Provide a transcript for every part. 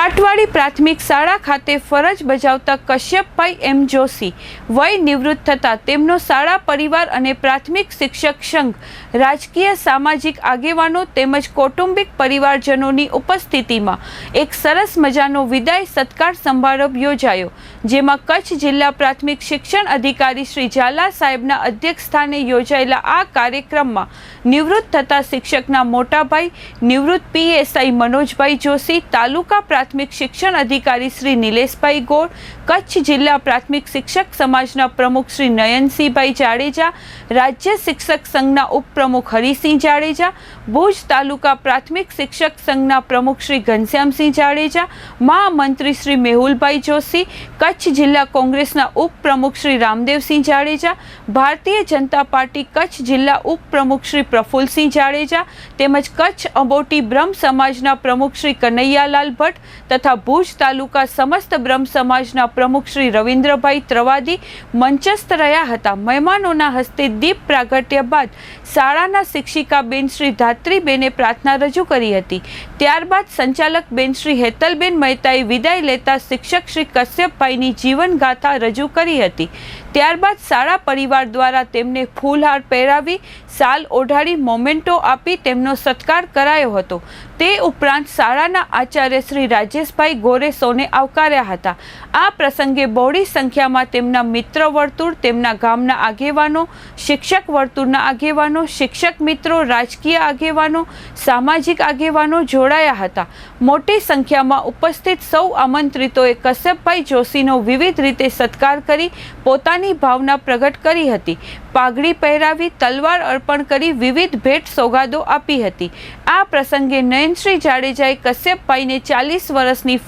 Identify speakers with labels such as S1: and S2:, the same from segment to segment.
S1: પાટવાડી પ્રાથમિક શાળા ખાતે ફરજ બજાવતા કશ્યપભાઈ એમ જોશી વય નિવૃત્ત થતાં તેમનો શાળા પરિવાર અને પ્રાથમિક શિક્ષક સંઘ રાજકીય સામાજિક આગેવાનો તેમજ કૌટુંબિક પરિવારજનોની ઉપસ્થિતિમાં એક સરસ મજાનો વિદાય સત્કાર સમારંભ યોજાયો, જેમાં કચ્છ જિલ્લા પ્રાથમિક શિક્ષણ અધિકારી શ્રી ઝાલા સાહેબના અધ્યક્ષસ્થાને યોજાયેલા આ કાર્યક્રમમાં નિવૃત્ત થતા શિક્ષકના મોટાભાઈ નિવૃત્ત પીએસઆઈ મનોજભાઈ જોશી, તાલુકા પ્રાથમિક શિક્ષણ અધિકારી શ્રી નિલેશભાઈ ગોળ, કચ્છ જિલ્લા પ્રાથમિક શિક્ષક સમાજના પ્રમુખ શ્રી નયનસિંહભાઈ જાડેજા, રાજ્ય શિક્ષક સંઘના ઉપપ્રમુખ હરિસિંહ જાડેજા, ભુજ તાલુકા પ્રાથમિક શિક્ષક સંઘના પ્રમુખ શ્રી ઘનશ્યામસિંહ જાડેજા, મહામંત્રી શ્રી મેહુલભાઈ જોશી, કચ્છ જિલ્લા કોંગ્રેસના ઉપપ્રમુખ શ્રી રામદેવસિંહ જાડેજા, ભારતીય જનતા પાર્ટી કચ્છ જિલ્લા ઉપપ્રમુખ શ્રી પ્રફુલસિંહ જાડેજા તેમજ કચ્છ અંબોટી બ્રહ્મ સમાજના પ્રમુખ શ્રી કનૈયાલાલ ભટ્ટ તથા ભુજ તાલુકા સમસ્ત બ્રહ્મ સમાજના પ્રમુખ શ્રી રવિન્દ્રભાઈ ત્રવાદી મંચસ્થ રહ્યા હતા। મહેમાનોના હસ્તે દીપ પ્રાગટ્ય બાદ શાળાના શિક્ષિકા બેન શ્રી ધાત્રીબેને પ્રાર્થના રજૂ કરી હતી। ત્યારબાદ સંચાલક બેન શ્રી હેતલબેન મહેતાએ વિદાય લેતા શિક્ષક શ્રી કશ્યપભાઈની જીવન ગાથા રજૂ કરી હતી। ત્યારબાદ શાળા પરિવાર દ્વારા તેમને ફૂલહાર પહેરાવી શાલ ઓઢાડી મોમેન્ટો આપી તેમનો સત્કાર કરાયો હતો। તે ઉપરાંત શાળાના આચાર્ય શ્રી રાજેશભાઈ ગોરે સૌને આવકાર્યા હતા। આ પ્રસંગે બહોળી સંખ્યામાં તેમના મિત્ર વર્તુળ, તેમના ગામના આગેવાનો, શિક્ષક વર્તુળના આગેવાનો, શિક્ષક મિત્રો, રાજકીય આગેવાનો, સામાજિક આગેવાનો જોડાયા હતા। મોટી સંખ્યામાં ઉપસ્થિત સૌ આમંત્રિતોએ કશ્યપભાઈ જોશીનો વિવિધ રીતે સત્કાર કરી પોતાની ભાવના પ્રગટ કરી હતી। પાઘડી પહેરાવી, તલવાર અર્પણ કરી વિવિધ ભેટ સોગાદો આપી હતી। આ પ્રસંગે નયનશ્રી જાડેજાએ કશ્યપભાઈને 40 વર્ષની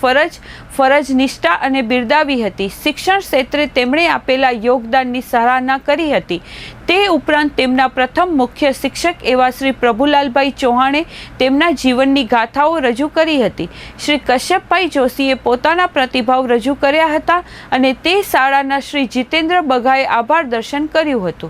S1: ફરજ નિષ્ઠા અને બિરદાવી હતી। શિક્ષણ ક્ષેત્રે તેમણે આપેલા યોગદાનની સરાહના કરી હતી। તે ઉપરાંત તેમના પ્રથમ મુખ્ય શિક્ષક એવા શ્રી પ્રભુલાલભાઈ ચૌહાણે તેમના જીવનની ગાથાઓ રજૂ કરી હતી। શ્રી કશ્યપભાઈ જોશીએ પોતાના પ્રતિભાવ રજૂ કર્યા હતા અને તે શાળાના શ્રી જીતેન્દ્ર બગાએ આભાર દર્શન કર્યું હતું।